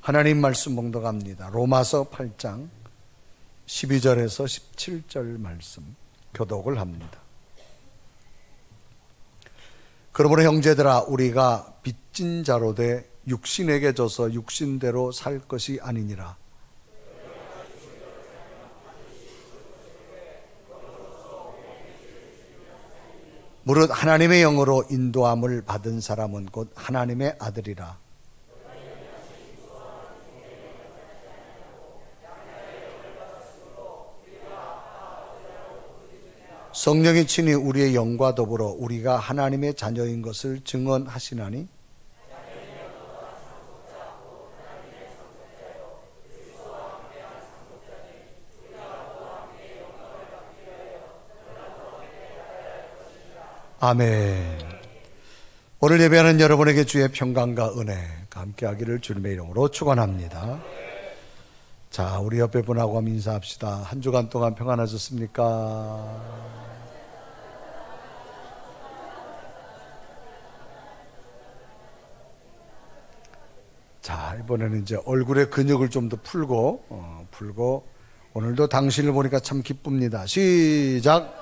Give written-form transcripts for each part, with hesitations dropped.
하나님 말씀 봉독합니다. 로마서 8장 12절에서 17절 말씀 교독을 합니다. 그러므로 형제들아, 우리가 빚진 자로 돼 육신에게 져서 육신대로 살 것이 아니니라. 무릇 하나님의 영으로 인도함을 받은 사람은 곧 하나님의 아들이라. 성령이 친히 우리의 영과 더불어 우리가 하나님의 자녀인 것을 증언하시나니, 아멘. 오늘 예배하는 여러분에게 주의 평강과 은혜가 함께하기를 주님의 이름으로 축원합니다. 자, 우리 옆에 분하고 한번 인사합시다. 한 주간 동안 평안하셨습니까? 자, 이번에는 이제 얼굴의 근육을 좀 더 풀고 오늘도 당신을 보니까 참 기쁩니다. 시작.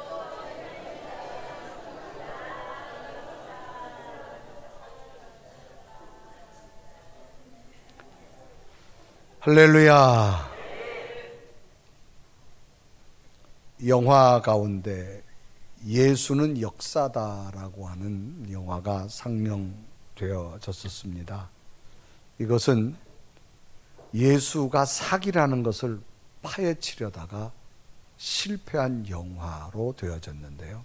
할렐루야. 영화 가운데 예수는 역사다라고 하는 영화가 상영되어졌었습니다. 이것은 예수가 사기라는 것을 파헤치려다가 실패한 영화로 되어졌는데요.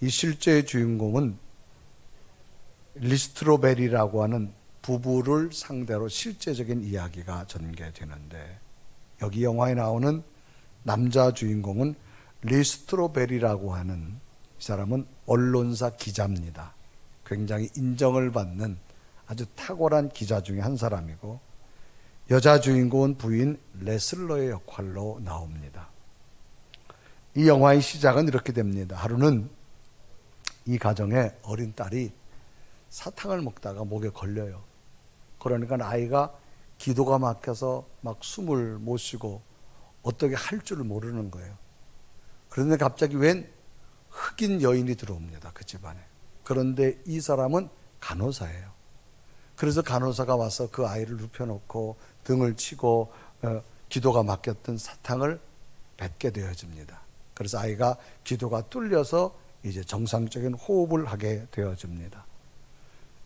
이 실제의 주인공은 리스트로벨이라고 하는 부부를 상대로 실제적인 이야기가 전개되는데, 여기 영화에 나오는 남자 주인공은 리스트로벨이라고 하는, 이 사람은 언론사 기자입니다. 굉장히 인정을 받는 아주 탁월한 기자 중에 한 사람이고, 여자 주인공은 부인 레슬러의 역할로 나옵니다. 이 영화의 시작은 이렇게 됩니다. 하루는 이 가정에 어린 딸이 사탕을 먹다가 목에 걸려요. 그러니까 아이가 기도가 막혀서 막 숨을 못 쉬고 어떻게 할 줄을 모르는 거예요. 그런데 갑자기 웬 흑인 여인이 들어옵니다, 그 집안에. 그런데 이 사람은 간호사예요. 그래서 간호사가 와서 그 아이를 눕혀놓고 등을 치고 기도가 막혔던 사탕을 뱉게 되어집니다. 그래서 아이가 기도가 뚫려서 이제 정상적인 호흡을 하게 되어집니다.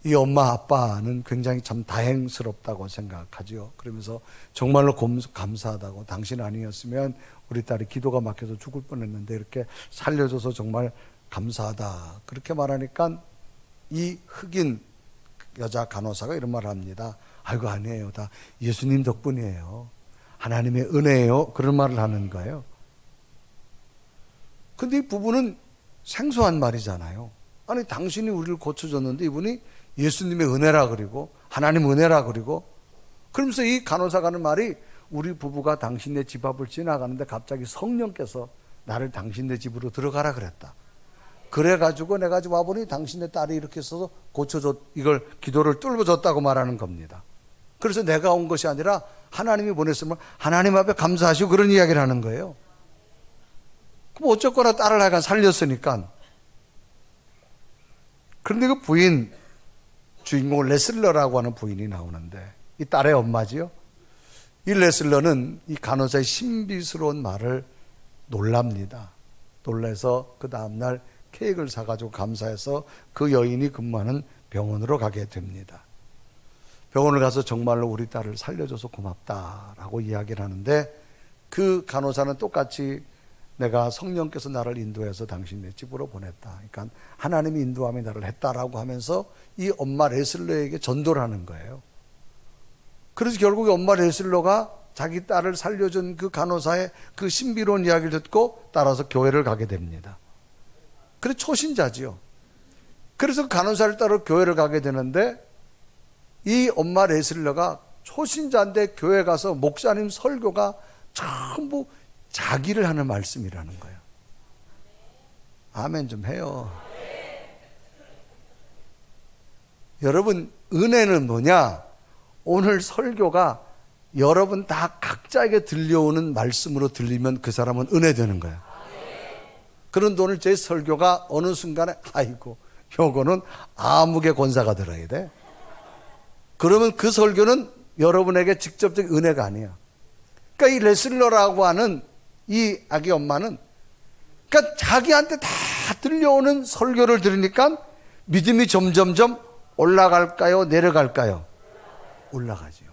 이 엄마 아빠는 굉장히 참 다행스럽다고 생각하죠. 그러면서 정말로 감사하다고, 당신 아니었으면 우리 딸이 기도가 막혀서 죽을 뻔했는데 이렇게 살려줘서 정말 감사하다, 그렇게 말하니까 이 흑인 여자 간호사가 이런 말을 합니다. 아이고, 아니에요, 다 예수님 덕분이에요, 하나님의 은혜예요, 그런 말을 하는 거예요. 근데 이 부부는 생소한 말이잖아요. 아니, 당신이 우리를 고쳐줬는데 이분이 예수님의 은혜라 그리고 하나님 은혜라 그리고, 그러면서 이 간호사가 하는 말이, 우리 부부가 당신네 집 앞을 지나가는데 갑자기 성령께서 나를 당신네 집으로 들어가라 그랬다. 그래가지고 내가 지금 와보니 당신네 딸이 이렇게 있어서 고쳐줬, 이걸 기도를 뚫어줬다고 말하는 겁니다. 그래서 내가 온 것이 아니라 하나님이 보냈으면 하나님 앞에 감사하시고 그런 이야기를 하는 거예요. 그럼 어쨌거나 딸을 하여간 살렸으니까. 그런데 그 부인, 주인공 레슬러라고 하는 부인이 나오는데, 이 딸의 엄마지요. 이 레슬러는 이 간호사의 신비스러운 말을 놀랍니다. 놀라서 그 다음날 케이크를 사가지고 감사해서 그 여인이 근무하는 병원으로 가게 됩니다. 병원을 가서 정말로 우리 딸을 살려줘서 고맙다라고 이야기를 하는데, 그 간호사는 똑같이 내가 성령께서 나를 인도해서 당신네 집으로 보냈다, 그러니까 하나님이 인도함이 나를 했다라고 하면서 이 엄마 레슬러에게 전도를 하는 거예요. 그래서 결국에 엄마 레슬러가 자기 딸을 살려준 그 간호사의 그 신비로운 이야기를 듣고 따라서 교회를 가게 됩니다. 그래서 초신자지요. 그래서 간호사를 따라 교회를 가게 되는데, 이 엄마 레슬러가 초신자인데 교회 가서 목사님 설교가 전부 자기를 하는 말씀이라는 거예요. 아멘 좀 해요. 여러분, 은혜는 뭐냐? 오늘 설교가 여러분 다 각자에게 들려오는 말씀으로 들리면 그 사람은 은혜되는 거야. 그런데 오늘 제 설교가 어느 순간에 아이고 요거는 암흑의 권사가 들어야 돼. 그러면 그 설교는 여러분에게 직접적 은혜가 아니야. 그러니까 이 레슬러라고 하는 이 아기 엄마는 그러니까 자기한테 다 들려오는 설교를 들으니까 믿음이 점점점 올라갈까요? 내려갈까요? 올라가지요.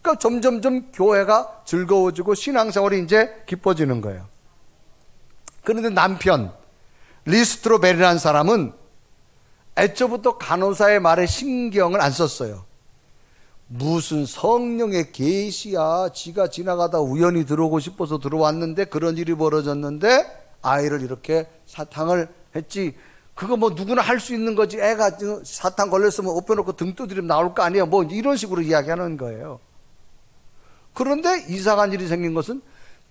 그러니까 점점점 교회가 즐거워지고 신앙생활이 이제 기뻐지는 거예요. 그런데 남편 리스트로벨이라는 사람은 애초부터 간호사의 말에 신경을 안 썼어요. 무슨 성령의 계시야. 지가 지나가다 우연히 들어오고 싶어서 들어왔는데 그런 일이 벌어졌는데 아이를 이렇게 사탕을 했지. 그거 뭐 누구나 할 수 있는 거지. 애가 사탕 걸렸으면 엎혀놓고 등 두드리면 나올 거 아니에요. 뭐 이런 식으로 이야기하는 거예요. 그런데 이상한 일이 생긴 것은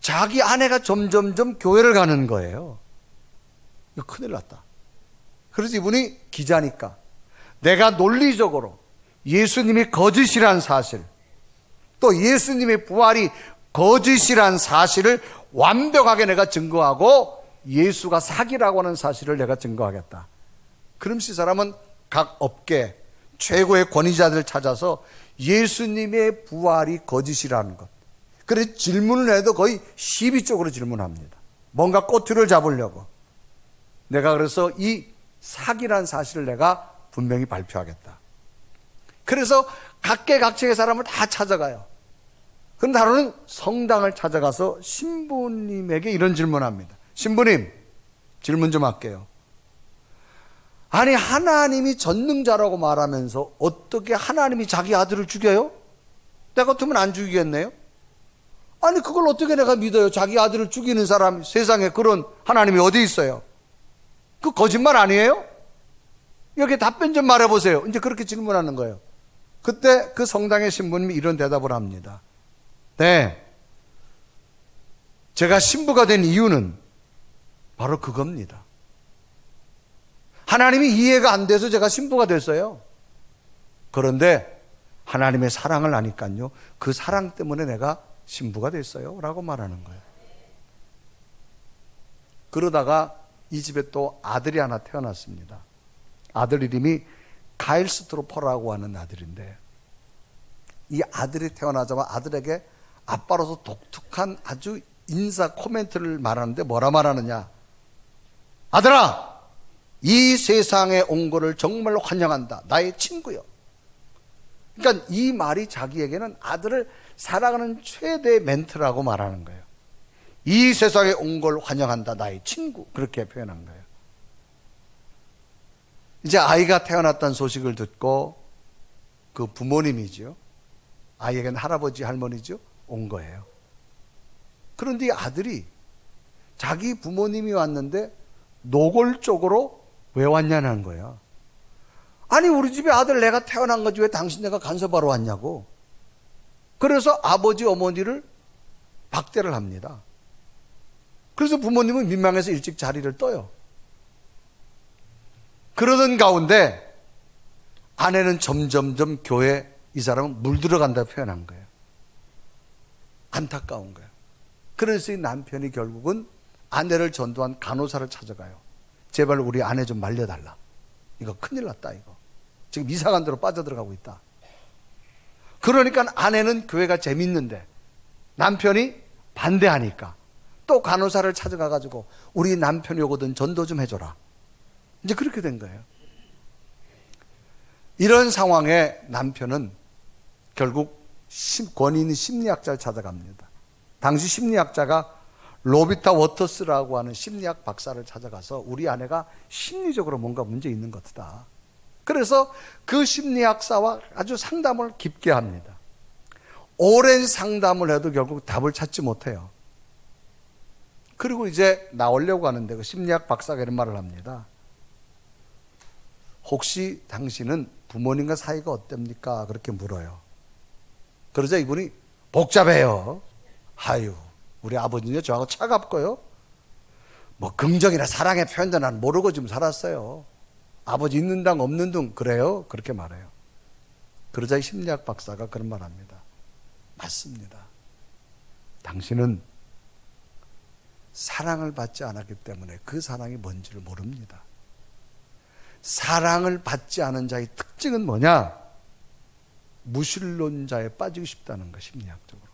자기 아내가 점점점 교회를 가는 거예요. 이거 큰일 났다. 그래서 이분이 기자니까 내가 논리적으로 예수님이 거짓이란 사실, 또 예수님의 부활이 거짓이란 사실을 완벽하게 내가 증거하고 예수가 사기라고 하는 사실을 내가 증거하겠다. 그러면서 이 사람은 각 업계 최고의 권위자들을 찾아서 예수님의 부활이 거짓이라는 것, 그래서 질문을 해도 거의 시비적으로 질문합니다. 뭔가 꼬투리를 잡으려고. 내가 그래서 이 사기란 사실을 내가 분명히 발표하겠다. 그래서 각계각층의 사람을 다 찾아가요. 그런데 하루는 성당을 찾아가서 신부님에게 이런 질문합니다. 신부님, 질문 좀 할게요. 아니 하나님이 전능자라고 말하면서 어떻게 하나님이 자기 아들을 죽여요? 나 같으면 안 죽이겠네요? 아니 그걸 어떻게 내가 믿어요? 자기 아들을 죽이는 사람, 세상에 그런 하나님이 어디 있어요? 그 거짓말 아니에요? 여기 답변 좀 말해보세요. 이제 그렇게 질문하는 거예요. 그때 그 성당의 신부님이 이런 대답을 합니다. 네, 제가 신부가 된 이유는 바로 그겁니다. 하나님이 이해가 안 돼서 제가 신부가 됐어요. 그런데 하나님의 사랑을 아니까요, 그 사랑 때문에 내가 신부가 됐어요 라고 말하는 거예요. 그러다가 이 집에 또 아들이 하나 태어났습니다. 아들 이름이 가일스트로퍼라고 하는 아들인데, 이 아들이 태어나자마자 아들에게 아빠로서 독특한 아주 인사 코멘트를 말하는데 뭐라 말하느냐. 아들아, 이 세상에 온 거를 정말 환영한다. 나의 친구요. 그러니까 이 말이 자기에게는 아들을 사랑하는 최대의 멘트라고 말하는 거예요. 이 세상에 온 걸 환영한다. 나의 친구. 그렇게 표현한 거예요. 이제 아이가 태어났다는 소식을 듣고 그 부모님이죠. 아이에게는 할아버지, 할머니죠. 온 거예요. 그런데 이 아들이 자기 부모님이 왔는데 노골적으로 왜 왔냐는 거야. 아니 우리 집에 아들 내가 태어난 거지 왜 당신 내가 간섭하러 왔냐고. 그래서 아버지 어머니를 박대를 합니다. 그래서 부모님은 민망해서 일찍 자리를 떠요. 그러던 가운데 아내는 점점점 교회 이 사람은 물들어간다 표현한 거예요. 안타까운 거예요. 그래서 이 남편이 결국은 아내를 전도한 간호사를 찾아가요. 제발 우리 아내 좀 말려달라. 이거 큰일 났다 이거. 지금 이상한 데로 빠져들어가고 있다. 그러니까 아내는 교회가 재밌는데 남편이 반대하니까 또 간호사를 찾아가가지고 우리 남편이 오거든 전도 좀 해줘라. 이제 그렇게 된 거예요. 이런 상황에 남편은 결국 권위 심리학자를 찾아갑니다. 당시 심리학자가 로비타 워터스라고 하는 심리학 박사를 찾아가서 우리 아내가 심리적으로 뭔가 문제 있는 것 같다. 그래서 그 심리학사와 아주 상담을 깊게 합니다. 오랜 상담을 해도 결국 답을 찾지 못해요. 그리고 이제 나오려고 하는데 그 심리학 박사가 이런 말을 합니다. 혹시 당신은 부모님과 사이가 어땠습니까? 그렇게 물어요. 그러자 이분이 복잡해요. 아유, 우리 아버지는 저하고 차갑고요. 뭐 긍정이나 사랑의 표현도 난 모르고 좀 살았어요. 아버지 있는 당 없는 등 그래요? 그렇게 말해요. 그러자 심리학 박사가 그런 말 합니다. 맞습니다. 당신은 사랑을 받지 않았기 때문에 그 사랑이 뭔지를 모릅니다. 사랑을 받지 않은 자의 특징은 뭐냐? 무신론자에 빠지고 싶다는 것, 심리학적으로.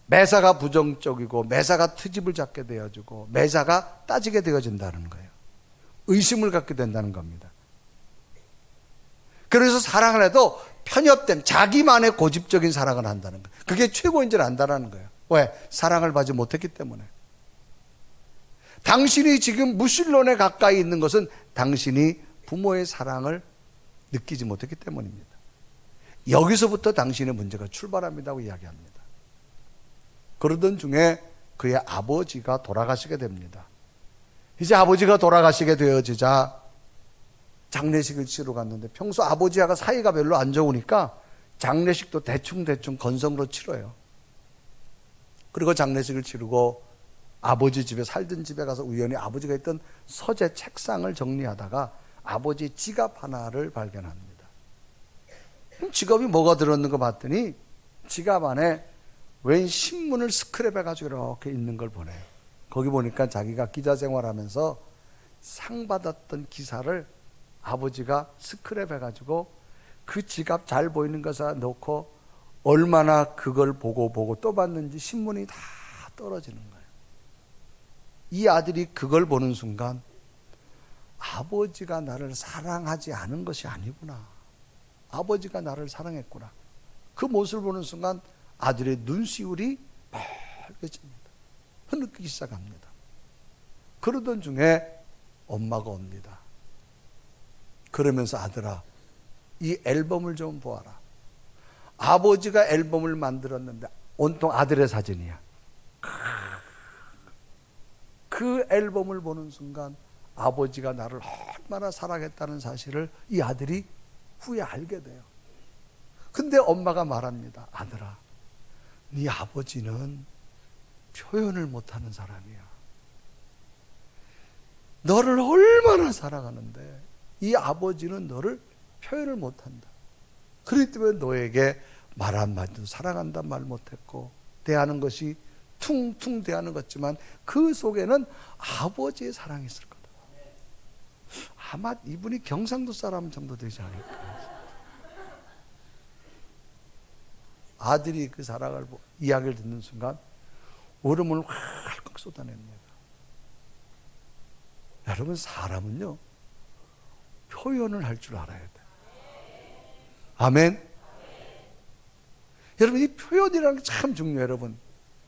매사가 부정적이고 매사가 트집을 잡게 되어지고 매사가 따지게 되어진다는 거예요. 의심을 갖게 된다는 겁니다. 그래서 사랑을 해도 편협된 자기만의 고집적인 사랑을 한다는 거예요. 그게 최고인 줄 안다는 거예요. 왜? 사랑을 받지 못했기 때문에. 당신이 지금 무신론에 가까이 있는 것은 당신이 부모의 사랑을 느끼지 못했기 때문입니다. 여기서부터 당신의 문제가 출발합니다고 이야기합니다. 그러던 중에 그의 아버지가 돌아가시게 됩니다. 이제 아버지가 돌아가시게 되어지자 장례식을 치러 갔는데 평소 아버지하고 사이가 별로 안 좋으니까 장례식도 대충대충 건성으로 치러요. 그리고 장례식을 치르고 아버지 집에, 살던 집에 가서 우연히 아버지가 있던 서재 책상을 정리하다가 아버지 지갑 하나를 발견합니다. 지갑이 뭐가 들었는 거 봤더니 지갑 안에 웬 신문을 스크랩해가지고 이렇게 있는 걸 보내요. 거기 보니까 자기가 기자 생활하면서 상 받았던 기사를 아버지가 스크랩해가지고 그 지갑 잘 보이는 것에 넣고 얼마나 그걸 보고 또 봤는지 신문이 다 떨어지는 거예요. 이 아들이 그걸 보는 순간 아버지가 나를 사랑하지 않은 것이 아니구나. 아버지가 나를 사랑했구나. 그 모습을 보는 순간 아들의 눈시울이 빨개집니다. 흐느끼기 시작합니다. 그러던 중에 엄마가 옵니다. 그러면서 아들아, 이 앨범을 좀 보아라. 아버지가 앨범을 만들었는데 온통 아들의 사진이야. 그 앨범을 보는 순간 아버지가 나를 얼마나 사랑했다는 사실을 이 아들이 후에 알게 돼요. 근데 엄마가 말합니다. 아들아, 네 아버지는 표현을 못하는 사람이야. 너를 얼마나 사랑하는데 이 아버지는 너를 표현을 못한다. 그렇기 때문에 너에게 말 한마디도 사랑한다는 말 못했고 대하는 것이 퉁퉁 대하는 것 같지만 그 속에는 아버지의 사랑이 있을 거다. 아마 이분이 경상도 사람 정도 되지 않을까. 아들이 그 사랑을 이야기를 듣는 순간 울음을 활컥 쏟아냅니다. 여러분, 사람은요 표현을 할 줄 알아야 돼요. 아멘. 여러분, 이 표현이라는 게 참 중요해요. 여러분,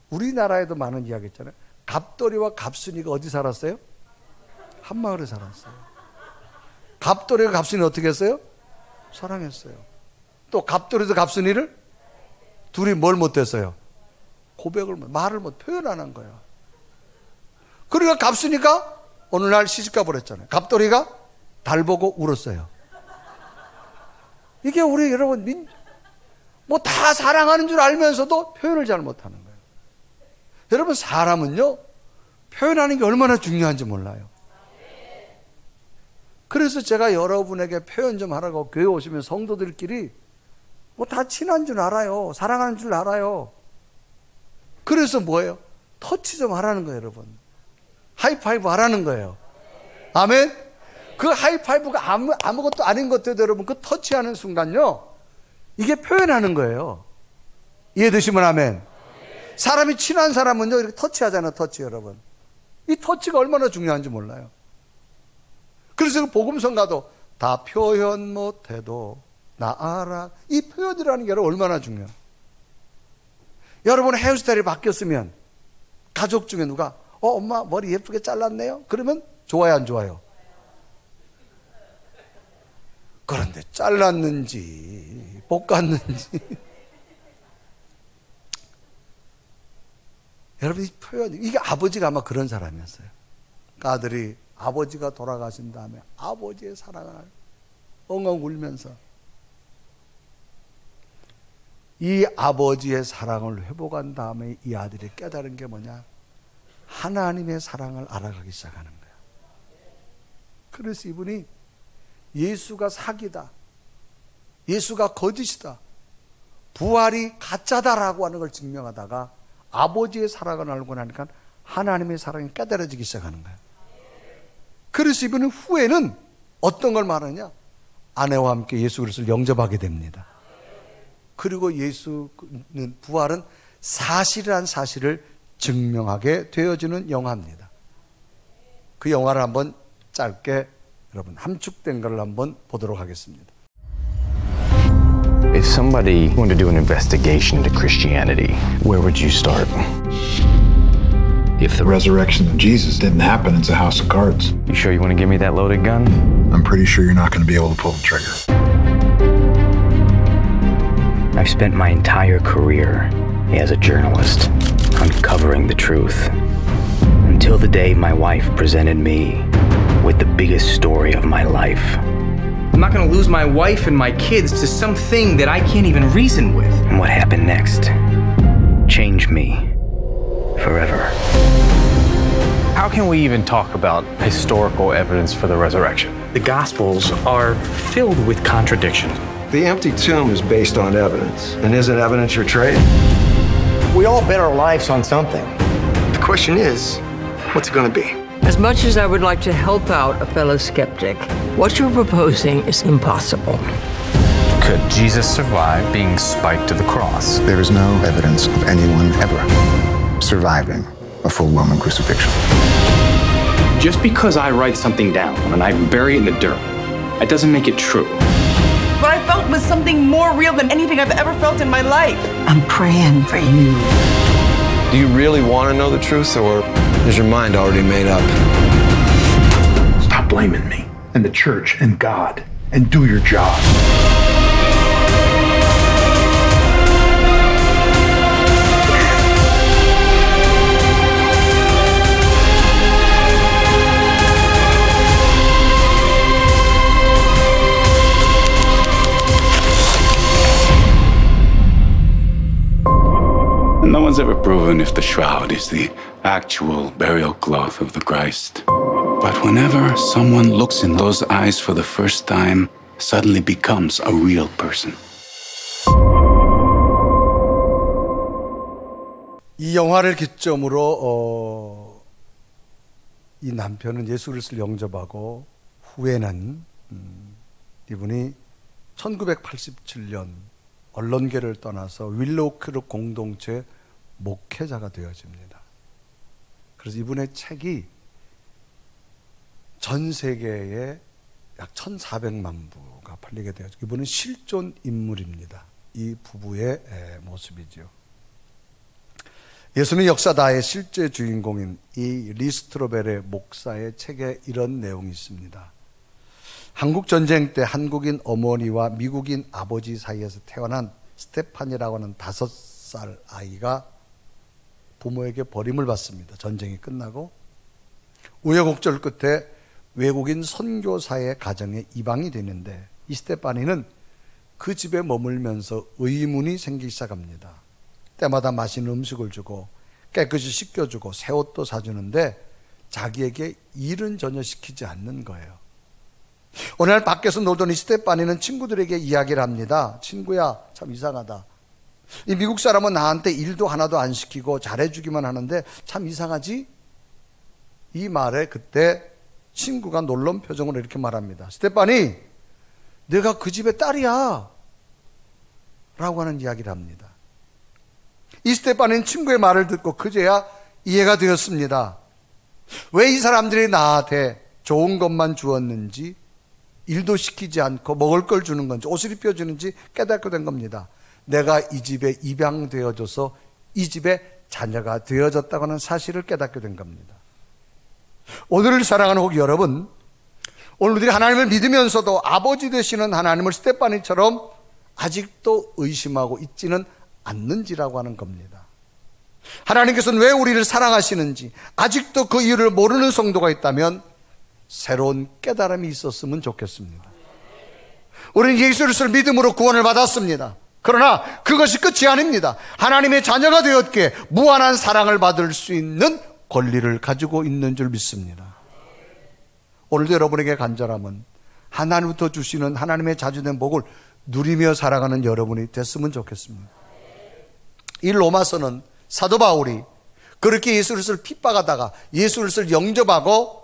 우리나라에도 많은 이야기 있잖아요. 갑돌이와 갑순이가 어디 살았어요? 한마을에 살았어요. 갑돌이가 갑순이 어떻게 했어요? 사랑했어요. 또 갑돌이도 갑순이를 둘이 뭘 못했어요? 말을 못, 표현 안 한 거예요. 그러니까 갑순이가 어느 날 시집가 버렸잖아요. 갑돌이가 달 보고 울었어요. 이게 우리 여러분 뭐 다 사랑하는 줄 알면서도 표현을 잘 못하는 거예요. 여러분, 사람은요 표현하는 게 얼마나 중요한지 몰라요. 그래서 제가 여러분에게 표현 좀 하라고 교회 오시면 성도들끼리 뭐 다 친한 줄 알아요. 사랑하는 줄 알아요. 그래서 뭐예요? 터치 좀 하라는 거예요. 여러분, 하이파이브 하라는 거예요. 아멘. 그 하이파이브가 아무것도 아닌 것들도 여러분, 그 터치하는 순간요 이게 표현하는 거예요. 이해되시면 아멘. 사람이 친한 사람은요 이렇게 터치하잖아요. 터치. 여러분, 이 터치가 얼마나 중요한지 몰라요. 그래서 그 복음성가도 다 표현 못해도 나 알아. 이 표현이라는 게 얼마나 중요해요. 여러분, 헤어스타일이 바뀌었으면 가족 중에 누가 엄마 머리 예쁘게 잘랐네요? 그러면 좋아요, 안 좋아요? 그런데 잘랐는지 볶았는지 여러분, 이 표현, 이게 아버지가 아마 그런 사람이었어요. 그러니까 아들이 아버지가 돌아가신 다음에 아버지의 사랑을 엉엉 울면서 이 아버지의 사랑을 회복한 다음에 이 아들이 깨달은 게 뭐냐? 하나님의 사랑을 알아가기 시작하는 거예요. 그래서 이분이 예수가 사기다, 예수가 거짓이다, 부활이 가짜다라고 하는 걸 증명하다가 아버지의 사랑을 알고 나니까 하나님의 사랑이 깨달아지기 시작하는 거예요. 그래서 이분은 후에는 어떤 걸 말하냐? 아내와 함께 예수 그리스도를 영접하게 됩니다. 그리고 예수는, 부활은 사실이란 사실을 증명하게 되어지는 영화입니다. 그 영화를 한번 짧게 여러분 함축된 걸 한번 보도록 하겠습니다. If somebody wanted to do an investigation into Christianity, where would you start? If the resurrection of Jesus didn't happen, it's a house of cards. You sure you want to give me that loaded gun? I'm pretty sure you're not going to be able to pull the trigger. I've spent my entire career as a journalist uncovering the truth until the day my wife presented me with the biggest story of my life. I'm not going to lose my wife and my kids to something that I can't even reason with. And what happened next changed me forever. How can we even talk about historical evidence for the resurrection? The Gospels are filled with contradictions. The empty tomb is based on evidence. And isn't evidence your trade? We all bet our lives on something. The question is, what's it going to be? As much as I would like to help out a fellow skeptic, what you're proposing is impossible. Could Jesus survive being spiked to the cross? There is no evidence of anyone ever surviving a full Roman crucifixion. Just because I write something down and I bury it in the dirt, that doesn't make it true. What I felt was something more real than anything I've ever felt in my life. I'm praying for you. Do you really want to know the truth, or is your mind already made up? Stop blaming me and the church and God and do your job. No one's ever proven if the shroud is the actual burial cloth of the Christ. But whenever someone looks in those eyes for the first time, suddenly becomes a real person. 이 영화를 기점으로 이 남편은 예수 그리스도를 영접하고 후에는 이분이 1987년 언론계를 떠나서 윌로우크룹 공동체 목회자가 되어집니다. 그래서 이분의 책이 전 세계에 약 1,400만 부가 팔리게 되었죠. 이분은 실존 인물입니다. 이 부부의 모습이죠. 예수는 역사다의 실제 주인공인 이 리스트로벨의 목사의 책에 이런 내용이 있습니다. 한국 전쟁 때 한국인 어머니와 미국인 아버지 사이에서 태어난 스테판이라고 하는 5살 아이가 부모에게 버림을 받습니다. 전쟁이 끝나고 우여곡절 끝에 외국인 선교사의 가정에 입양이 되는데 이 스테파니는 그 집에 머물면서 의문이 생기기 시작합니다. 때마다 맛있는 음식을 주고 깨끗이 씻겨주고 새 옷도 사주는데 자기에게 일은 전혀 시키지 않는 거예요. 어느 날 밖에서 놀던 이 스테파니는 친구들에게 이야기를 합니다. 친구야, 참 이상하다. 이 미국 사람은 나한테 일도 하나도 안 시키고 잘해주기만 하는데 참 이상하지? 이 말에 그때 친구가 놀라운 표정으로 이렇게 말합니다. 스테파니, 내가 그 집의 딸이야 라고 하는 이야기를 합니다. 이 스테파니는 친구의 말을 듣고 그제야 이해가 되었습니다. 왜 이 사람들이 나한테 좋은 것만 주었는지, 일도 시키지 않고 먹을 걸 주는 건지, 옷을 입혀주는지 깨닫게 된 겁니다. 내가 이 집에 입양되어져서 이 집에 자녀가 되어졌다고 하는 사실을 깨닫게 된 겁니다. 오늘을 사랑하는 혹 여러분, 오늘 우리가 하나님을 믿으면서도 아버지 되시는 하나님을 스테파니처럼 아직도 의심하고 있지는 않는지라고 하는 겁니다. 하나님께서는 왜 우리를 사랑하시는지 아직도 그 이유를 모르는 성도가 있다면 새로운 깨달음이 있었으면 좋겠습니다. 우리는 예수 그리스도를 믿음으로 구원을 받았습니다. 그러나 그것이 끝이 아닙니다. 하나님의 자녀가 되었기에 무한한 사랑을 받을 수 있는 권리를 가지고 있는 줄 믿습니다. 오늘도 여러분에게 간절함은 하나님부터 주시는 하나님의 자주된 복을 누리며 살아가는 여러분이 됐으면 좋겠습니다. 이 로마서는 사도 바울이 그렇게 예수 그리스도를 핍박하다가 예수 그리스도를 영접하고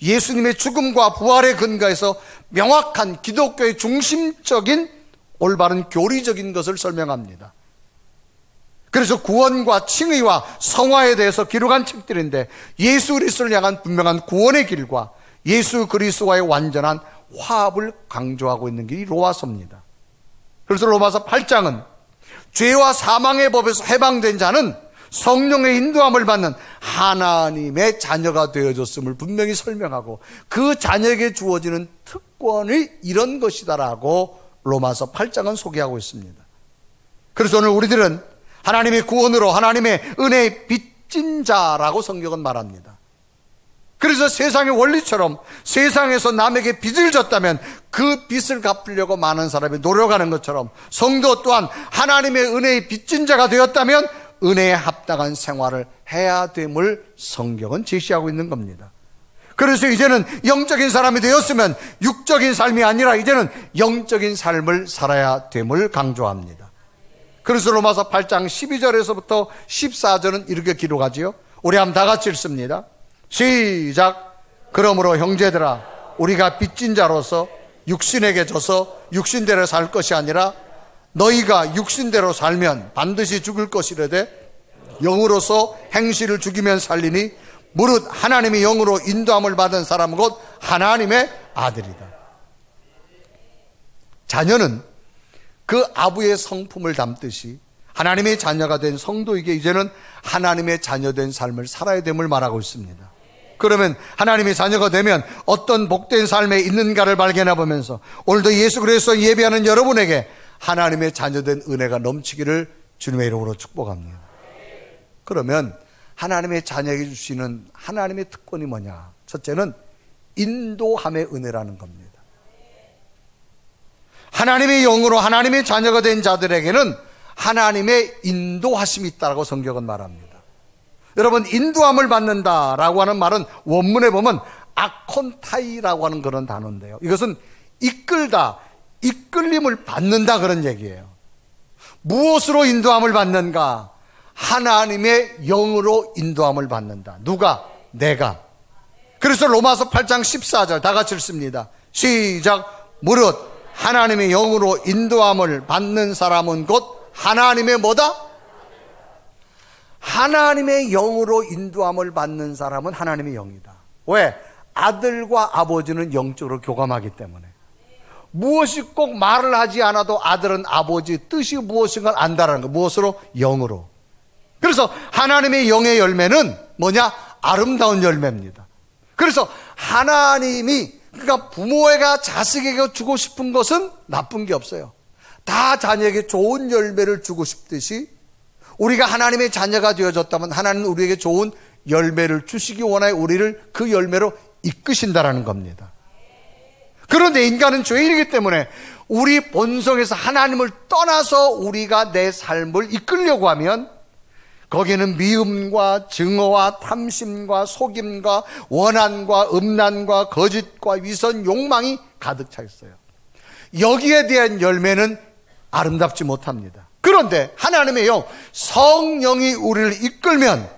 예수님의 죽음과 부활의 근거에서 명확한 기독교의 중심적인 올바른 교리적인 것을 설명합니다. 그래서 구원과 칭의와 성화에 대해서 기록한 책들인데 예수 그리스도를 향한 분명한 구원의 길과 예수 그리스도와의 완전한 화합을 강조하고 있는 게 이 로마서입니다. 그래서 로마서 8장은 죄와 사망의 법에서 해방된 자는 성령의 인도함을 받는 하나님의 자녀가 되어졌음을 분명히 설명하고 그 자녀에게 주어지는 특권이 이런 것이다라고 로마서 8장은 소개하고 있습니다. 그래서 오늘 우리들은 하나님의 구원으로 하나님의 은혜의 빚진 자라고 성경은 말합니다. 그래서 세상의 원리처럼 세상에서 남에게 빚을 졌다면 그 빚을 갚으려고 많은 사람이 노력하는 것처럼 성도 또한 하나님의 은혜의 빚진 자가 되었다면 은혜에 합당한 생활을 해야 됨을 성경은 제시하고 있는 겁니다. 그래서 이제는 영적인 사람이 되었으면 육적인 삶이 아니라 이제는 영적인 삶을 살아야 됨을 강조합니다. 그래서 로마서 8장 12절에서부터 14절은 이렇게 기록하지요. 우리 한번 다 같이 읽습니다. 시작. 그러므로 형제들아 우리가 빚진 자로서 육신에게 져서 육신대로 살 것이 아니라 너희가 육신대로 살면 반드시 죽을 것이라되 영으로서 행실을 죽이면 살리니 무릇 하나님의 영으로 인도함을 받은 사람은 곧 하나님의 아들이다. 자녀는 그 아부의 성품을 담듯이 하나님의 자녀가 된 성도에게 이제는 하나님의 자녀된 삶을 살아야 됨을 말하고 있습니다. 그러면 하나님의 자녀가 되면 어떤 복된 삶에 있는가를 발견해 보면서 오늘도 예수 그리스도 예배하는 여러분에게 하나님의 자녀된 은혜가 넘치기를 주님의 이름으로 축복합니다. 그러면 하나님의 자녀에게 주시는 하나님의 특권이 뭐냐? 첫째는 인도함의 은혜라는 겁니다. 하나님의 영으로 하나님의 자녀가 된 자들에게는 하나님의 인도하심이 있다고 성경은 말합니다. 여러분, 인도함을 받는다라고 하는 말은 원문에 보면 아콘타이라고 하는 그런 단어인데요. 이것은 이끌다, 이끌림을 받는다 그런 얘기예요. 무엇으로 인도함을 받는가? 하나님의 영으로 인도함을 받는다. 누가? 내가. 그래서 로마서 8장 14절 다 같이 읽습니다. 시작. 무릇 하나님의 영으로 인도함을 받는 사람은 곧 하나님의 뭐다? 하나님의 영으로 인도함을 받는 사람은 하나님의 영이다. 왜? 아들과 아버지는 영적으로 교감하기 때문에. 무엇이 꼭 말을 하지 않아도 아들은 아버지 뜻이 무엇인가 안다라는 거. 무엇으로? 영으로. 그래서 하나님의 영의 열매는 뭐냐? 아름다운 열매입니다. 그래서 하나님이, 그러니까 부모가 자식에게 주고 싶은 것은 나쁜 게 없어요. 다 자녀에게 좋은 열매를 주고 싶듯이 우리가 하나님의 자녀가 되어졌다면 하나님은 우리에게 좋은 열매를 주시기 원하여 우리를 그 열매로 이끄신다라는 겁니다. 그런데 인간은 죄인이기 때문에 우리 본성에서 하나님을 떠나서 우리가 내 삶을 이끌려고 하면 거기에는 미움과 증오와 탐심과 속임과 원한과 음란과 거짓과 위선, 욕망이 가득 차 있어요. 여기에 대한 열매는 아름답지 못합니다. 그런데 하나님의 영, 성령이 우리를 이끌면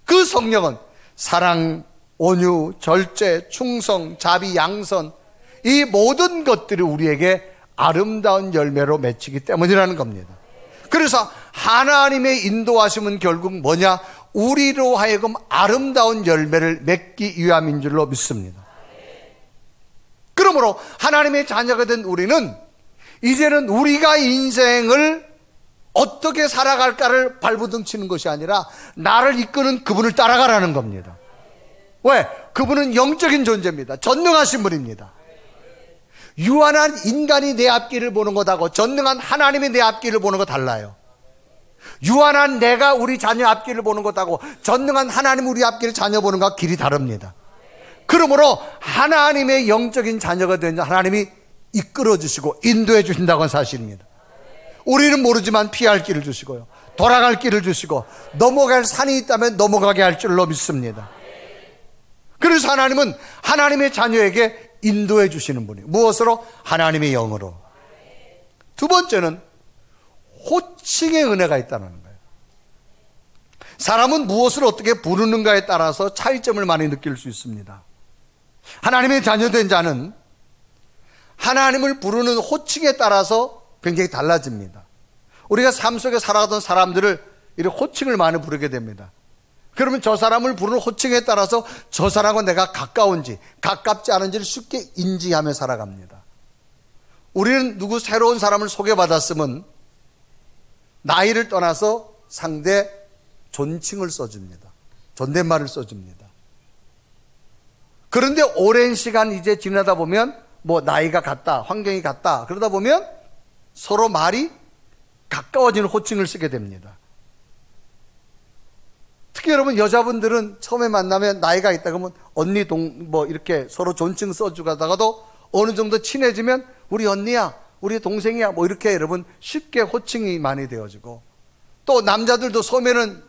그 성령은 사랑, 온유, 절제, 충성, 자비, 양선, 이 모든 것들이 우리에게 아름다운 열매로 맺히기 때문이라는 겁니다. 그래서 하나님의 인도하심은 결국 뭐냐? 우리로 하여금 아름다운 열매를 맺기 위함인 줄로 믿습니다. 그러므로 하나님의 자녀가 된 우리는 이제는 우리가 인생을 어떻게 살아갈까를 발부둥치는 것이 아니라 나를 이끄는 그분을 따라가라는 겁니다. 왜? 그분은 영적인 존재입니다. 전능하신 분입니다. 유한한 인간이 내 앞길을 보는 것하고 전능한 하나님이 내 앞길을 보는 것 달라요. 유한한 내가 우리 자녀 앞길을 보는 것하고 전능한 하나님 우리 앞길을 자녀 보는 것과 길이 다릅니다. 그러므로 하나님의 영적인 자녀가 된 하나님이 이끌어 주시고 인도해 주신다고 하는 사실입니다. 우리는 모르지만 피할 길을 주시고요, 돌아갈 길을 주시고 넘어갈 산이 있다면 넘어가게 할 줄로 믿습니다. 그래서 하나님은 하나님의 자녀에게 인도해 주시는 분이에요. 무엇으로? 하나님의 영으로. 두 번째는 호칭의 은혜가 있다는 거예요. 사람은 무엇을 어떻게 부르는가에 따라서 차이점을 많이 느낄 수 있습니다. 하나님의 자녀된 자는 하나님을 부르는 호칭에 따라서 굉장히 달라집니다. 우리가 삶 속에 살아가던 사람들을 이렇게 호칭을 많이 부르게 됩니다. 그러면 저 사람을 부르는 호칭에 따라서 저 사람과 내가 가까운지 가깝지 않은지를 쉽게 인지하며 살아갑니다. 우리는 누구 새로운 사람을 소개받았으면 나이를 떠나서 상대 존칭을 써줍니다. 존댓말을 써줍니다. 그런데 오랜 시간 이제 지나다 보면 뭐 나이가 같다, 환경이 같다, 그러다 보면 서로 말이 가까워지는 호칭을 쓰게 됩니다. 특히 여러분 여자분들은 처음에 만나면 나이가 있다 그러면 언니 뭐 이렇게 서로 존칭 써주다가도 어느 정도 친해지면 우리 언니야, 우리 동생이야 뭐 이렇게 여러분 쉽게 호칭이 많이 되어지고, 또 남자들도 처음에는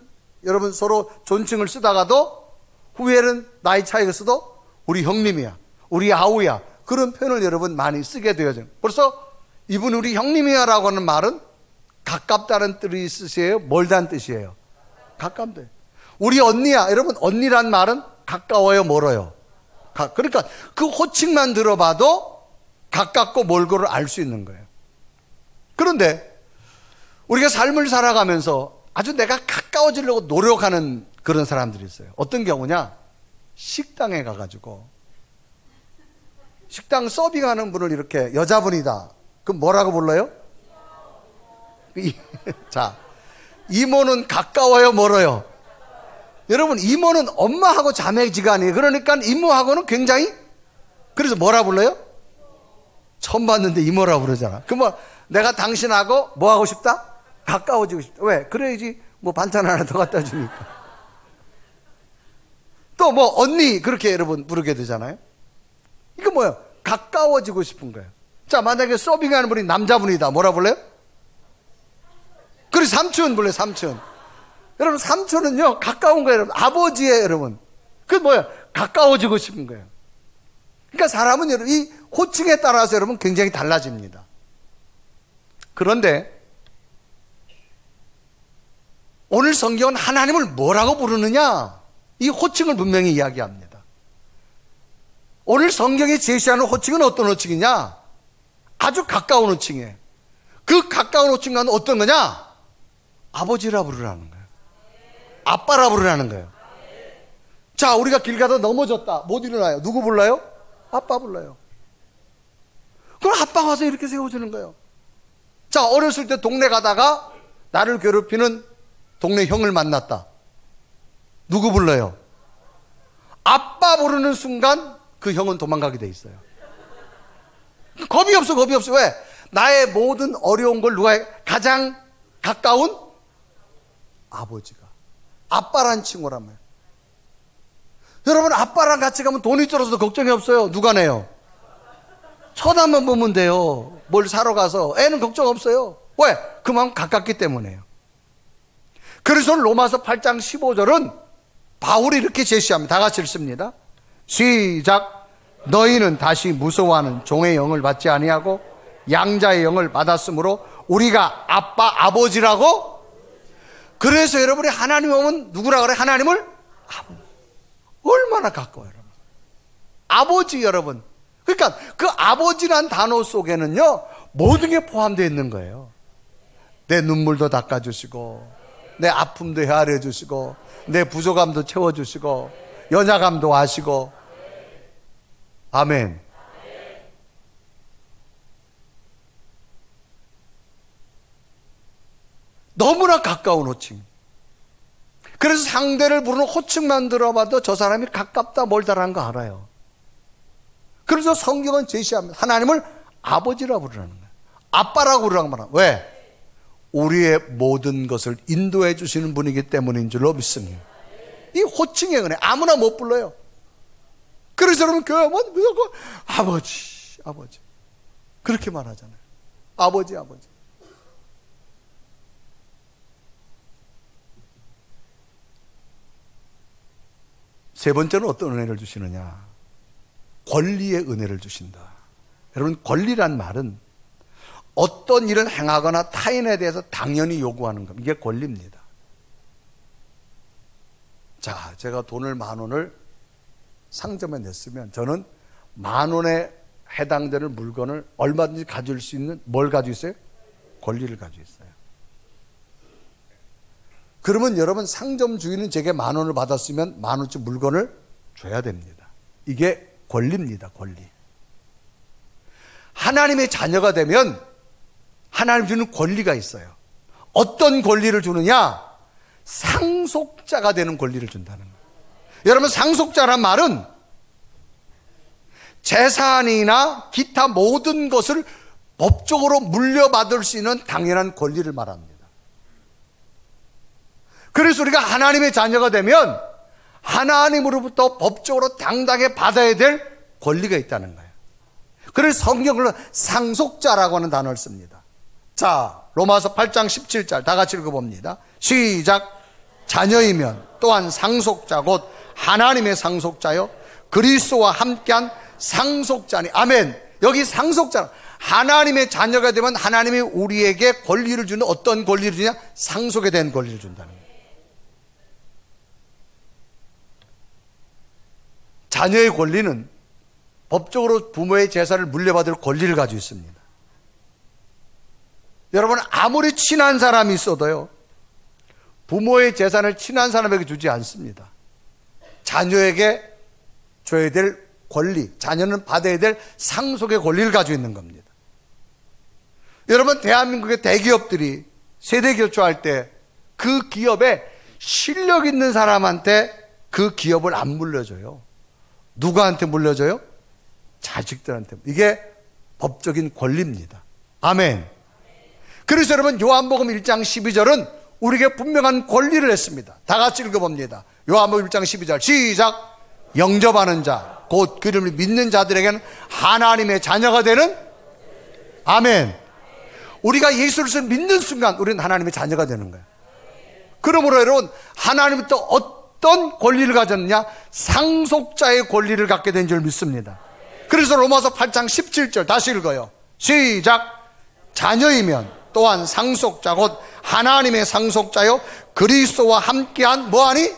여러분 서로 존칭을 쓰다가도 후에는 나이 차이가 있어도 우리 형님이야, 우리 아우야, 그런 표현을 여러분 많이 쓰게 되어져요. 벌써 이분 우리 형님이야 라고 하는 말은 가깝다는 뜻이에요? 멀다는 뜻이에요? 가깝대. 우리 언니야, 여러분 언니란 말은 가까워요, 멀어요? 그러니까 그 호칭만 들어봐도 가깝고 멀고를 알 수 있는 거예요. 그런데 우리가 삶을 살아가면서 아주 내가 가까워지려고 노력하는 그런 사람들이 있어요. 어떤 경우냐? 식당에 가가지고 식당 서빙하는 분을 이렇게 여자분이다. 그럼 뭐라고 불러요? 자, 이모는 가까워요, 멀어요? 여러분, 이모는 엄마하고 자매지간이에요. 그러니까 이모하고는 굉장히, 그래서 뭐라 불러요? 처음 봤는데 이모라 부르잖아. 그러면 내가 당신하고 뭐 하고 싶다? 가까워지고 싶다. 왜? 그래야지 뭐 반찬 하나 더 갖다 주니까. 또 뭐 언니 그렇게 여러분 부르게 되잖아요. 이거 뭐예요? 가까워지고 싶은 거예요. 자, 만약에 서빙하는 분이 남자분이다. 뭐라 불러요? 그래, 삼촌 불러요, 삼촌. 여러분, 삼촌은요, 가까운 거예요, 여러분. 아버지예요, 여러분. 그게 뭐예요? 가까워지고 싶은 거예요. 그러니까 사람은 여러분, 이 호칭에 따라서 여러분 굉장히 달라집니다. 그런데 오늘 성경은 하나님을 뭐라고 부르느냐? 이 호칭을 분명히 이야기합니다. 오늘 성경이 제시하는 호칭은 어떤 호칭이냐? 아주 가까운 호칭이에요. 그 가까운 호칭은 어떤 거냐? 아버지라 부르라는 거예요. 아빠라 부르라는 거예요. 자, 우리가 길 가다 넘어졌다. 못 일어나요. 누구 불러요? 아빠 불러요. 그럼 아빠 와서 이렇게 세워주는 거예요. 자, 어렸을 때 동네 가다가 나를 괴롭히는 동네 형을 만났다. 누구 불러요? 아빠 부르는 순간 그 형은 도망가게 돼 있어요. 겁이 없어, 겁이 없어. 왜? 나의 모든 어려운 걸 누가 해? 가장 가까운 아버지가. 아빠란 친구란 말이에요. 여러분, 아빠랑 같이 가면 돈이 줄어서 걱정이 없어요. 누가 내요? 쳐다만 보면 돼요. 뭘 사러 가서. 애는 걱정 없어요. 왜? 그만큼 가깝기 때문에요. 그래서 로마서 8장 15절은 바울이 이렇게 제시합니다. 다 같이 읽습니다. 시작. 너희는 다시 무서워하는 종의 영을 받지 아니하고 양자의 영을 받았으므로 우리가 아빠, 아버지라고. 그래서 여러분이 하나님 오면 누구라 그래? 하나님을 얼마나 가까워요, 여러분. 아버지, 여러분. 그러니까 그 아버지란 단어 속에는요, 모든 게 포함되어 있는 거예요. 내 눈물도 닦아주시고, 내 아픔도 헤아려 주시고, 내 부족함도 채워주시고, 연약함도 아시고. 아멘. 너무나 가까운 호칭. 그래서 상대를 부르는 호칭만 들어봐도 저 사람이 가깝다 멀다라는 거 알아요. 그래서 성경은 제시합니다. 하나님을 아버지라 부르라는 거예요. 아빠라고 부르라는 거예요. 왜? 우리의 모든 것을 인도해 주시는 분이기 때문인 줄로 믿습니다. 이 호칭의 은혜 아무나 못 불러요. 그래서 여러분 교회 오면 무조건 아버지, 아버지 그렇게 말하잖아요. 아버지, 아버지. 세 번째는 어떤 은혜를 주시느냐? 권리의 은혜를 주신다. 여러분, 권리란 말은 어떤 일을 행하거나 타인에 대해서 당연히 요구하는 겁니다. 이게 권리입니다. 자, 제가 돈을 10,000원을 상점에 냈으면 저는 10,000원에 해당되는 물건을 얼마든지 가질 수 있는 뭘 가지고 있어요? 권리를 가지고 있어요. 그러면 여러분, 상점 주인은 제게 10,000원을 받았으면 10,000원치 물건을 줘야 됩니다. 이게 권리입니다. 권리. 하나님의 자녀가 되면 하나님 주는 권리가 있어요. 어떤 권리를 주느냐? 상속자가 되는 권리를 준다는 거예요. 여러분, 상속자란 말은 재산이나 기타 모든 것을 법적으로 물려받을 수 있는 당연한 권리를 말합니다. 그래서 우리가 하나님의 자녀가 되면 하나님으로부터 법적으로 당당히 받아야 될 권리가 있다는 거예요. 그래서 성경으로 상속자라고 하는 단어를 씁니다. 자, 로마서 8장 17절 다 같이 읽어봅니다. 시작. 자녀이면 또한 상속자 곧 하나님의 상속자요 그리스도와 함께한 상속자니. 아멘. 여기 상속자, 하나님의 자녀가 되면 하나님이 우리에게 권리를 주는, 어떤 권리를 주냐? 상속에 대한 권리를 준다는 거예요. 자녀의 권리는 법적으로 부모의 재산을 물려받을 권리를 가지고 있습니다. 여러분, 아무리 친한 사람이 있어도요, 부모의 재산을 친한 사람에게 주지 않습니다. 자녀에게 줘야 될 권리, 자녀는 받아야 될 상속의 권리를 가지고 있는 겁니다. 여러분, 대한민국의 대기업들이 세대 교체할 때 그 기업에 실력 있는 사람한테 그 기업을 안 물려줘요. 누구한테 물려줘요? 자식들한테. 이게 법적인 권리입니다. 아멘. 그래서 여러분, 요한복음 1장 12절은 우리에게 분명한 권리를 했습니다. 다 같이 읽어봅니다. 요한복음 1장 12절 시작. 영접하는 자 곧 그를 믿는 자들에게는 하나님의 자녀가 되는. 아멘. 우리가 예수를 믿는 순간 우리는 하나님의 자녀가 되는 거예요. 그러므로 여러분, 하나님부터 어떤 권리를 가졌느냐? 상속자의 권리를 갖게 된 줄 믿습니다. 그래서 로마서 8장 17절 다시 읽어요. 시작. 자녀이면 또한 상속자 곧 하나님의 상속자요 그리스도와 함께한 뭐하니?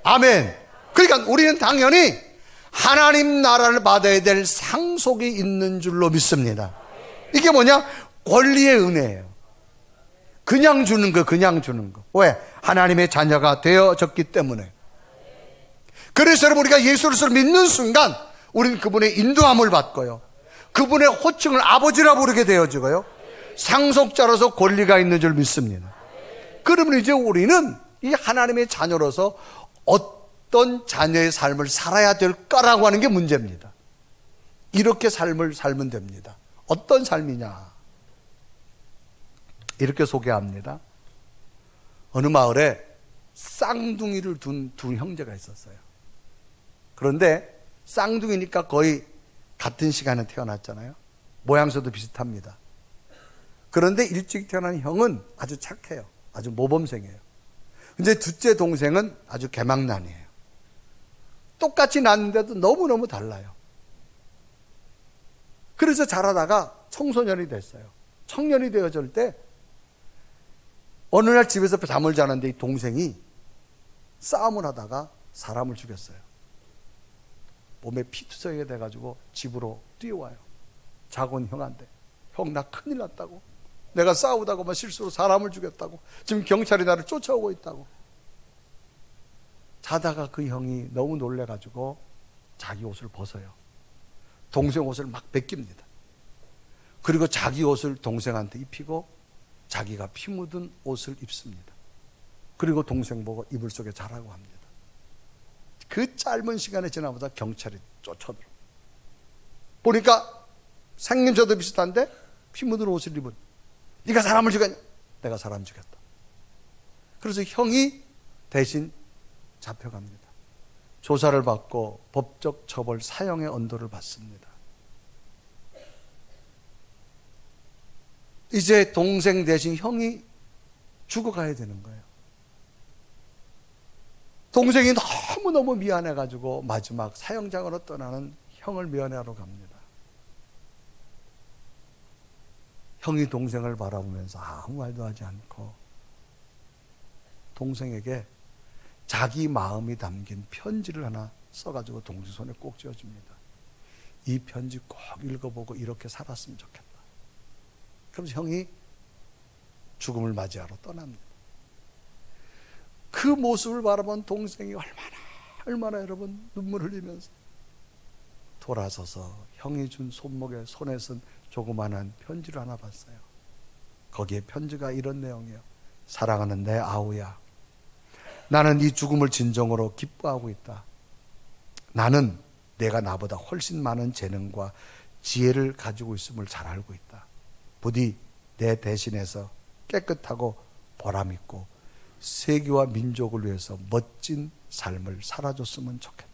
아멘. 그러니까 우리는 당연히 하나님 나라를 받아야 될 상속이 있는 줄로 믿습니다. 이게 뭐냐? 권리의 은혜예요. 그냥 주는 거, 그냥 주는 거. 왜? 하나님의 자녀가 되어졌기 때문에. 그래서 여러분, 우리가 예수를 믿는 순간 우리는 그분의 인도함을 받고요, 그분의 호칭을 아버지라 부르게 되어지고요, 상속자로서 권리가 있는 줄 믿습니다. 그러면 이제 우리는 이 하나님의 자녀로서 어떤 자녀의 삶을 살아야 될까라고 하는 게 문제입니다. 이렇게 삶을 살면 됩니다. 어떤 삶이냐? 이렇게 소개합니다. 어느 마을에 쌍둥이를 둔 두 형제가 있었어요. 그런데 쌍둥이니까 거의 같은 시간에 태어났잖아요. 모양새도 비슷합니다. 그런데 일찍 태어난 형은 아주 착해요. 아주 모범생이에요. 근데 둘째 동생은 아주 개망난이에요. 똑같이 낳았는데도 너무너무 달라요. 그래서 자라다가 청소년이 됐어요. 청년이 되어질 때 어느 날 집에서 잠을 자는데 이 동생이 싸움을 하다가 사람을 죽였어요. 몸에 피투성이가 돼가지고 집으로 뛰어와요. 작은 형한테. 형, 나 큰일 났다고. 내가 싸우다가 실수로 사람을 죽였다고. 지금 경찰이 나를 쫓아오고 있다고. 자다가 그 형이 너무 놀래가지고 자기 옷을 벗어요. 동생 옷을 막 벗깁니다. 그리고 자기 옷을 동생한테 입히고 자기가 피 묻은 옷을 입습니다. 그리고 동생 보고 이불 속에 자라고 합니다. 그 짧은 시간에 지나보다 경찰이 쫓아들어. 보니까 생김새도 비슷한데 피 묻은 옷을 입은. 네가 사람을 죽였냐? 내가 사람 죽였다. 그래서 형이 대신 잡혀갑니다. 조사를 받고 법적 처벌 사형의 언도를 받습니다. 이제 동생 대신 형이 죽어가야 되는 거예요. 동생이 너무너무 미안해가지고 마지막 사형장으로 떠나는 형을 면회하러 갑니다. 형이 동생을 바라보면서 아무 말도 하지 않고 동생에게 자기 마음이 담긴 편지를 하나 써가지고 동생 손에 꼭 쥐어줍니다. 이 편지 꼭 읽어보고 이렇게 살았으면 좋겠다. 그러면서 형이 죽음을 맞이하러 떠납니다. 그 모습을 바라본 동생이 얼마나 여러분 눈물 흘리면서 돌아서서 형이 준 손에 쓴 조그만한 편지를 하나 봤어요. 거기에 편지가 이런 내용이에요. 사랑하는 내 아우야, 나는 네 죽음을 진정으로 기뻐하고 있다. 나는 내가 나보다 훨씬 많은 재능과 지혜를 가지고 있음을 잘 알고 있다. 부디 내 대신해서 깨끗하고 보람있고 세계와 민족을 위해서 멋진 삶을 살아줬으면 좋겠다.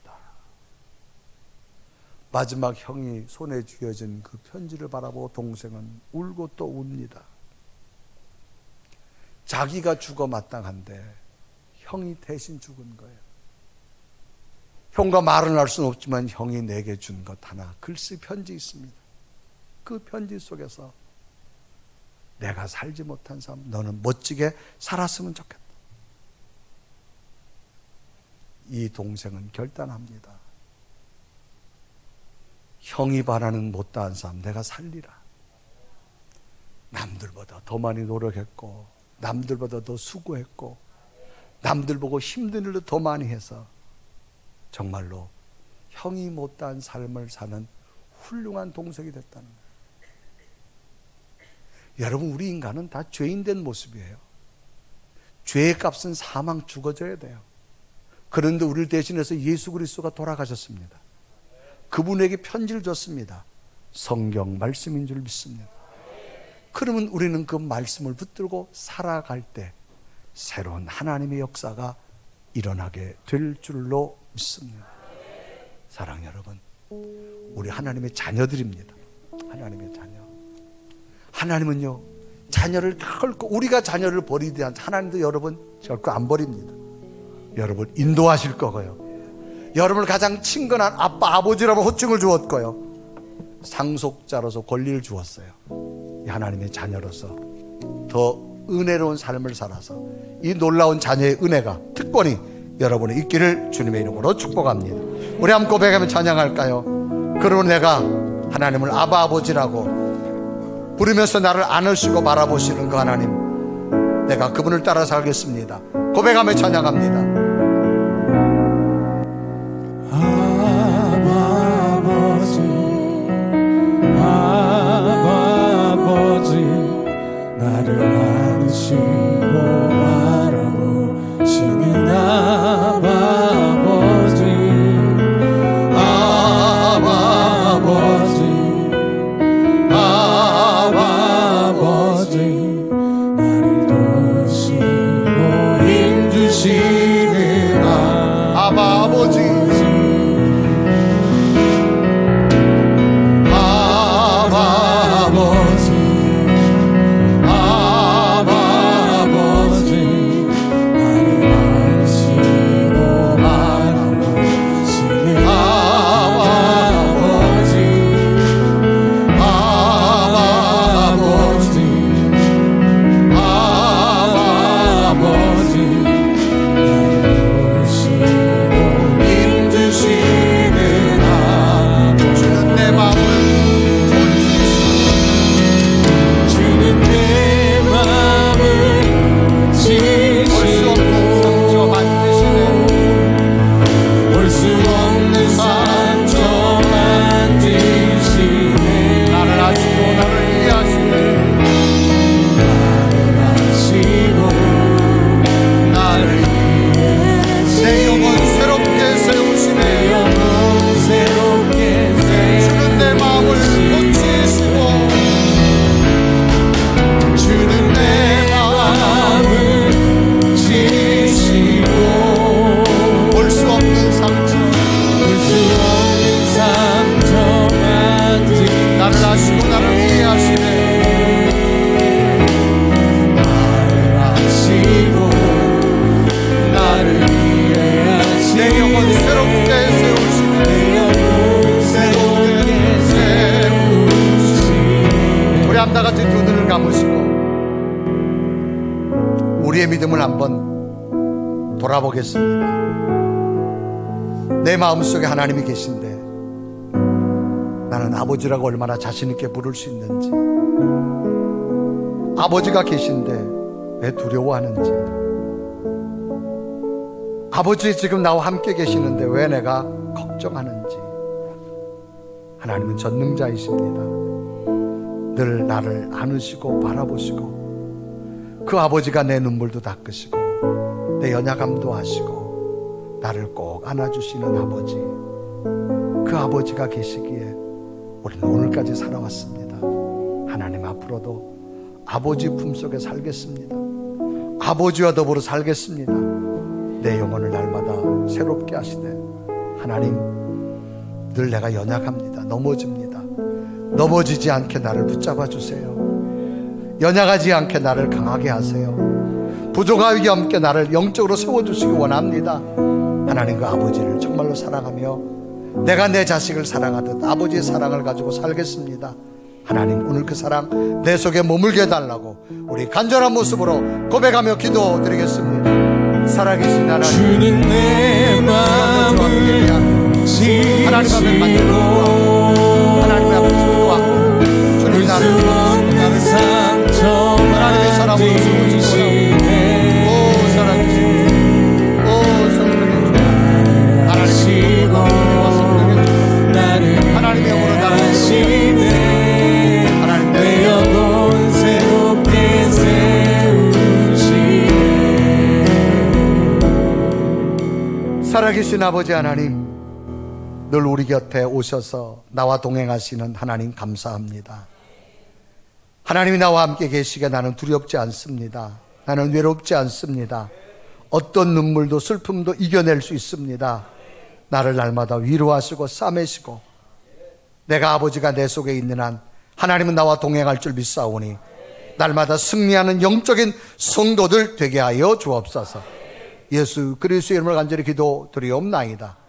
마지막 형이 손에 쥐어진 그 편지를 바라보고 동생은 울고 또 웁니다. 자기가 죽어 마땅한데 형이 대신 죽은 거예요. 형과 말은 할 수는 없지만 형이 내게 준 것 하나, 글씨 편지 있습니다. 그 편지 속에서 내가 살지 못한 삶, 너는 멋지게 살았으면 좋겠다. 이 동생은 결단합니다. 형이 바라는 못다한 삶 내가 살리라. 남들보다 더 많이 노력했고 남들보다 더 수고했고 남들 보고 힘든 일도 더 많이 해서 정말로 형이 못다한 삶을 사는 훌륭한 동생이 됐다는 거예요. 여러분, 우리 인간은 다 죄인된 모습이에요. 죄의 값은 사망, 죽어져야 돼요. 그런데 우리를 대신해서 예수 그리스도가 돌아가셨습니다. 그분에게 편지를 줬습니다. 성경 말씀인 줄 믿습니다. 그러면 우리는 그 말씀을 붙들고 살아갈 때 새로운 하나님의 역사가 일어나게 될 줄로 믿습니다. 사랑 여러분, 우리 하나님의 자녀들입니다. 하나님의 자녀. 하나님은요, 자녀를 결코, 우리가 자녀를 버리지 않고 하나님도 여러분 결코 안 버립니다. 여러분 인도하실 거고요. 여러분을 가장 친근한 아빠, 아버지라고 호칭을 주었고요. 상속자로서 권리를 주었어요. 이 하나님의 자녀로서 더 은혜로운 삶을 살아서 이 놀라운 자녀의 은혜가, 특권이 여러분의 있기를 주님의 이름으로 축복합니다. 우리 한번 고백하면 찬양할까요? 그러므로 내가 하나님을 아바 아버지라고 부르면서 나를 안으시고 바라보시는 그 하나님, 내가 그분을 따라 살겠습니다. 고백하며 찬양합니다. 나를 안으시고 바라보시는 아바 아버지, 아바 아버지, 아바 아버지, 나를 도우시고 힘주시는 주시고 우리의 믿음을 한번 돌아보겠습니다. 내 마음속에 하나님이 계신데 나는 아버지라고 얼마나 자신 있게 부를 수 있는지, 아버지가 계신데 왜 두려워하는지, 아버지 지금 나와 함께 계시는데 왜 내가 걱정하는지. 하나님은 전능자이십니다. 늘 나를 안으시고 바라보시고 그 아버지가 내 눈물도 닦으시고 내 연약함도 아시고 나를 꼭 안아주시는 아버지, 그 아버지가 계시기에 우리는 오늘까지 살아왔습니다. 하나님 앞으로도 아버지 품속에 살겠습니다. 아버지와 더불어 살겠습니다. 내 영혼을 날마다 새롭게 하시되 하나님, 늘 내가 연약합니다. 넘어집니다. 넘어지지 않게 나를 붙잡아 주세요. 연약하지 않게 나를 강하게 하세요. 부족하기 없게 나를 영적으로 세워주시기 원합니다. 하나님, 그 아버지를 정말로 사랑하며 내가 내 자식을 사랑하듯 아버지의 사랑을 가지고 살겠습니다. 하나님, 오늘 그 사랑 내 속에 머물게 해달라고 우리 간절한 모습으로 고백하며 기도드리겠습니다. 살아계신 하나님, 주는 내 마음을 하나님 앞에 만들고 하나님 앞에 기도하고 주님 나를 하나님의 사랑으로 주시네. 오 사랑주시네. 오 성령의 주님, 하나님의 영으로 나를 하시네. 내 영혼 새롭게 세우시네. 살아계신 아버지 하나님, 늘 우리 곁에 오셔서 나와 동행하시는 하나님 감사합니다. 하나님이 나와 함께 계시게 나는 두렵지 않습니다. 나는 외롭지 않습니다. 어떤 눈물도 슬픔도 이겨낼 수 있습니다. 나를 날마다 위로하시고 싸매시고 내가 아버지가 내 속에 있는 한 하나님은 나와 동행할 줄 믿사오니 날마다 승리하는 영적인 성도들 되게 하여 주옵소서. 예수 그리스도의 이름으로 간절히 기도드리옵나이다.